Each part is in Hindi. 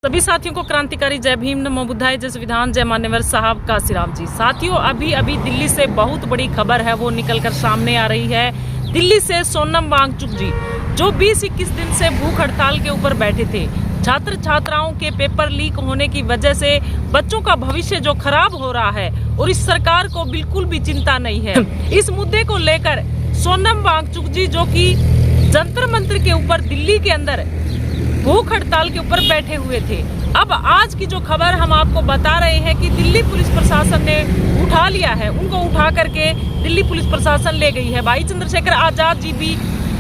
सभी साथियों को क्रांतिकारी जय भीम, नमो बुद्धाय, जय संविधान, जय मान्यवर साहब काशीराम जी। साथियों, अभी दिल्ली से बहुत बड़ी खबर है वो निकलकर सामने आ रही है। दिल्ली से सोनम वांगचुक जी जो 20-21 दिन से भूख हड़ताल के ऊपर बैठे थे, छात्र छात्राओं के पेपर लीक होने की वजह से बच्चों का भविष्य जो खराब हो रहा है और इस सरकार को बिल्कुल भी चिंता नहीं है। इस मुद्दे को लेकर सोनम वांगचुक जी जो कि जंतर मंतर के ऊपर दिल्ली के अंदर भूख हड़ताल के ऊपर बैठे हुए थे। अब आज की जो खबर हम आपको बता रहे हैं कि दिल्ली पुलिस प्रशासन ने उठा लिया है, उनको उठा करके दिल्ली पुलिस प्रशासन ले गई है। भाई चंद्रशेखर आजाद जी भी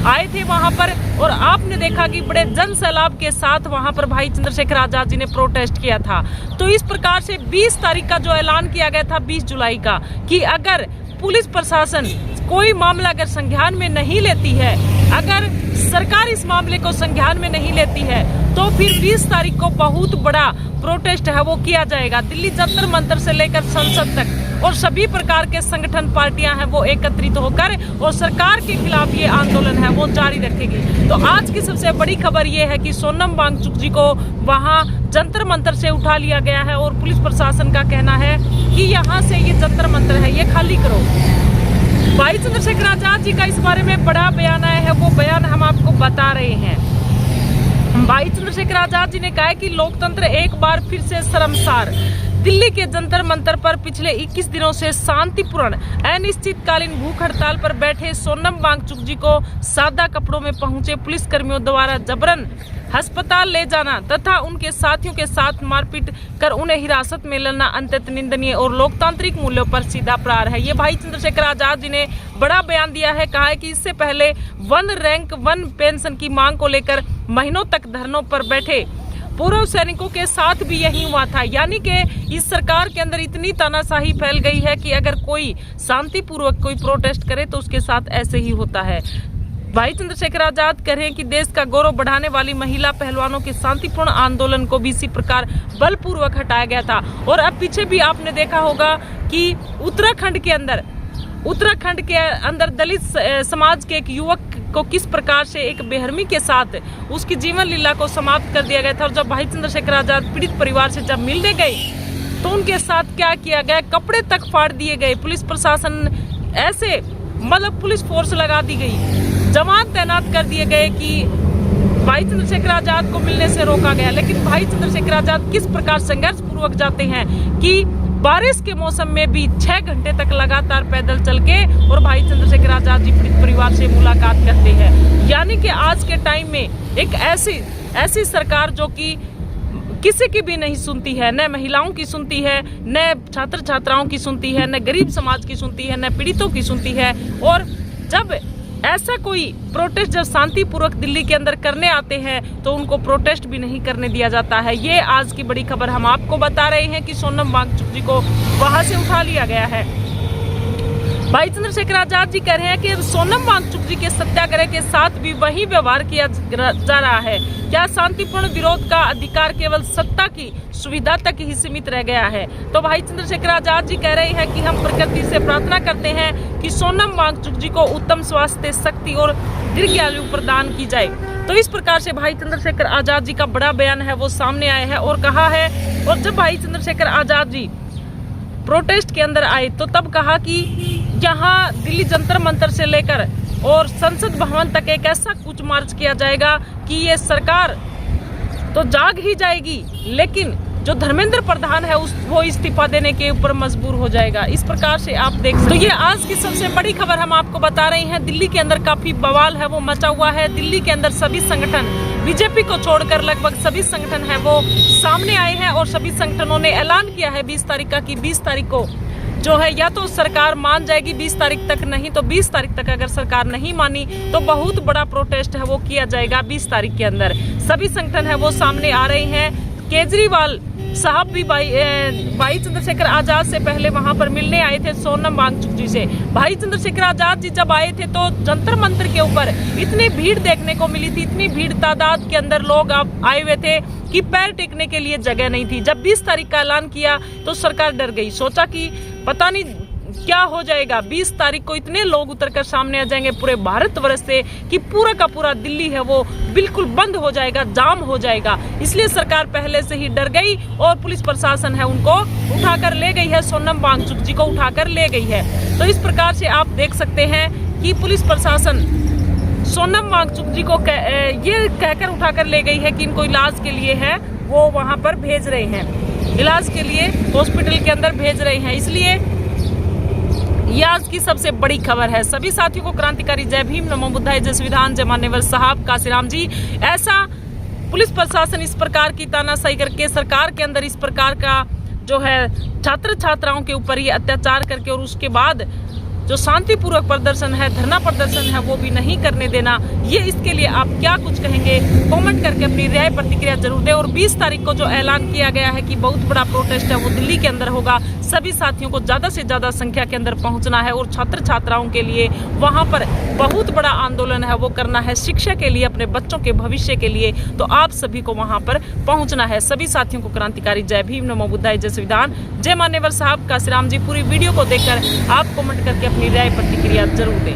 आए थे वहां पर और आपने देखा कि बड़े जन सैलाब के साथ वहां पर भाई चंद्रशेखर आजाद जी ने प्रोटेस्ट किया था। तो इस प्रकार से 20 तारीख का जो ऐलान किया गया था 20 जुलाई का, कि अगर पुलिस प्रशासन कोई मामला अगर संज्ञान में नहीं लेती है, अगर सरकार इस मामले को संज्ञान में नहीं लेती है, तो फिर 20 तारीख को बहुत बड़ा प्रोटेस्ट है वो किया जाएगा। दिल्ली जंतर मंतर से लेकर संसद तक और सभी प्रकार के संगठन पार्टियां हैं वो एकत्रित होकर और सरकार के खिलाफ ये आंदोलन है वो जारी रखेगी। तो आज की सबसे बड़ी खबर ये है कि सोनम वांगचुक जी को वहां जंतर मंतर से उठा लिया गया है और पुलिस प्रशासन का कहना है कि यहाँ से ये जंतर मंतर है ये खाली करो। भाई चंद्रशेखर आजाद जी का इस बारे में बड़ा बयान आया है, वो बयान हम आपको बता रहे हैं। भाई चंद्रशेखर आजाद जी ने कहा है कि लोकतंत्र एक बार फिर से शर्मसार। दिल्ली के जंतर मंतर पर पिछले 21 दिनों से शांतिपूर्ण अनिश्चितकालीन भूख हड़ताल पर बैठे सोनम वांगचुक जी को सादा कपड़ों में पहुंचे पुलिसकर्मियों द्वारा जबरन अस्पताल ले जाना तथा उनके साथियों के साथ मारपीट कर उन्हें हिरासत में लेना अत्यंत निंदनीय और लोकतांत्रिक मूल्यों पर सीधा प्रहार है। ये भाई चंद्रशेखर आजाद जी ने बड़ा बयान दिया है। कहा है कि इससे पहले 1 रैंक 1 पेंशन की मांग को लेकर महीनों तक धरनों पर बैठे पूर्व सैनिकों के साथ भी यही हुआ था। यानी कि इस सरकार के अंदर इतनी तानाशाही फैल गई है कि अगर कोई शांतिपूर्वक कोई प्रोटेस्ट करे तो उसके साथ ऐसे ही होता है। भाई चंद्रशेखर आजाद कह रहे हैं कि देश का गौरव बढ़ाने वाली महिला पहलवानों के शांतिपूर्ण आंदोलन को भी इसी प्रकार बलपूर्वक हटाया गया था। और अब पीछे भी आपने देखा होगा कि उत्तराखंड के अंदर दलित समाज के एक युवक को किस प्रकार से एक बेहरमी के साथ उसकी जीवन लीला को समाप्त कर दिया गया था। और जब भाई चंद्रशेखर आजाद पीड़ित परिवार से जब मिलने गए तो उनके साथ क्या किया गया, कपड़े तक फाड़ दिए गए। पुलिस प्रशासन ऐसे मतलब पुलिस फोर्स लगा दी गई, जवान तैनात कर दिए गए कि भाई चंद्रशेखर आजाद को मिलने से रोका गया। लेकिन भाई चंद्रशेखर आजाद किस प्रकार संघर्ष पूर्वक जाते हैं कि बारिश के मौसम में भी 6 घंटे तक लगातार पैदल चल के और भाई चंद्रशेखर आजाद जी पीड़ित परिवार से मुलाकात करते हैं। यानी कि आज के टाइम में एक ऐसी सरकार जो कि किसी की भी नहीं सुनती है, न महिलाओं की सुनती है, न छात्र छात्राओं की सुनती है, न गरीब समाज की सुनती है, न पीड़ितों की सुनती है। और जब ऐसा कोई प्रोटेस्ट जब शांतिपूर्वक दिल्ली के अंदर करने आते हैं तो उनको प्रोटेस्ट भी नहीं करने दिया जाता है। ये आज की बड़ी खबर हम आपको बता रहे हैं कि सोनम वांगचुक जी को वहां से उठा लिया गया है। भाई चंद्रशेखर आजाद जी कह रहे हैं कि सोनम वांगचुक जी के सत्याग्रह के साथ भी वही व्यवहार किया जा रहा है। क्या शांतिपूर्ण विरोध का अधिकार केवल सत्ता की सुविधा तक ही सीमित रह गया है? तो भाई चंद्रशेखर आजाद जी कह रहे हैं कि हम प्रकृति से प्रार्थना करते हैं कि सोनम वांगचुक जी को उत्तम स्वास्थ्य, शक्ति और दीर्घायु प्रदान की जाए। तो इस प्रकार से भाई चंद्रशेखर आजाद जी का बड़ा बयान है वो सामने आया है और कहा है। और जब भाई चंद्रशेखर आजाद जी प्रोटेस्ट के अंदर आए तो तब कहा कि यहाँ दिल्ली जंतर मंतर से लेकर और संसद भवन तक एक ऐसा कूच मार्च किया जाएगा कि ये सरकार तो जाग ही जाएगी, लेकिन जो धर्मेंद्र प्रधान है वो इस्तीफा देने के ऊपर मजबूर हो जाएगा। इस प्रकार से आप देख सकते। तो ये आज की सबसे बड़ी खबर हम आपको बता रहे हैं। दिल्ली के अंदर काफी बवाल है वो मचा हुआ है। दिल्ली के अंदर सभी संगठन बीजेपी को छोड़कर लगभग सभी संगठन है वो सामने आए हैं और सभी संगठनों ने ऐलान किया है 20 तारीख का कि 20 तारीख को जो है या तो सरकार मान जाएगी 20 तारीख तक, नहीं तो 20 तारीख तक अगर सरकार नहीं मानी तो बहुत बड़ा प्रोटेस्ट है वो किया जाएगा 20 तारीख के अंदर। सभी संगठन है वो सामने आ रहे हैं। केजरीवाल साहब भी भाई चंद्रशेखर आजाद से पहले वहां पर मिलने आए थे सोनम वांगचुक जी से। भाई चंद्रशेखर आजाद जी जब आए थे तो जंतर मंतर के ऊपर इतनी भीड़ देखने को मिली थी, इतनी भीड़ तादाद के अंदर लोग आए हुए थे कि पैर टेकने के लिए जगह नहीं थी। जब 20 तारीख का ऐलान किया तो सरकार डर गई, सोचा कि पता नहीं क्या हो जाएगा। 20 तारीख को इतने लोग उतरकर सामने आ जाएंगे पूरे भारतवर्ष से कि पूरा का पूरा दिल्ली है वो बिल्कुल बंद हो जाएगा, जाम हो जाएगा। इसलिए सरकार पहले से ही डर गई और पुलिस प्रशासन है उनको उठाकर ले गई है, सोनम वांगचुक जी को उठाकर ले गई है। तो इस प्रकार से आप देख सकते हैं कि पुलिस प्रशासन सोनम वांगचुक जी को ये कहकर उठाकर ले गई है कि इनको इलाज के लिए है वो वहां पर भेज रहे हैं, इलाज के लिए हॉस्पिटल के अंदर भेज रहे हैं। इसलिए ये आज की सबसे बड़ी खबर है। सभी साथियों को क्रांतिकारी जय भीम, नमो बुद्धाय, जय संविधान, जय मान्यवर साहब काशीराम जी। ऐसा पुलिस प्रशासन इस प्रकार की तानाशाही करके सरकार के अंदर इस प्रकार का जो है छात्र छात्राओं के ऊपर ये अत्याचार करके और उसके बाद जो शांतिपूर्वक प्रदर्शन है, धरना प्रदर्शन है वो भी नहीं करने देना, ये इसके लिए आप क्या कुछ कहेंगे कमेंट करके अपनी राय प्रतिक्रिया जरूर दें। और 20 तारीख को जो ऐलान किया गया है कि बहुत बड़ा प्रोटेस्ट है वो दिल्ली के अंदर होगा, सभी साथियों को ज्यादा से ज्यादा संख्या के अंदर पहुंचना है और छात्र छात्राओं के लिए वहां पर बहुत बड़ा आंदोलन है वो करना है, शिक्षा के लिए, अपने बच्चों के भविष्य के लिए। तो आप सभी को वहां पर पहुंचना है। सभी साथियों को क्रांतिकारी जय भीम, नमो बुद्धाय, जय संविधान, जय मान्यवर साहब काशीराम जी। पूरी वीडियो को देखकर आप कमेंट करके अपनी राय प्रतिक्रिया जरूर दें।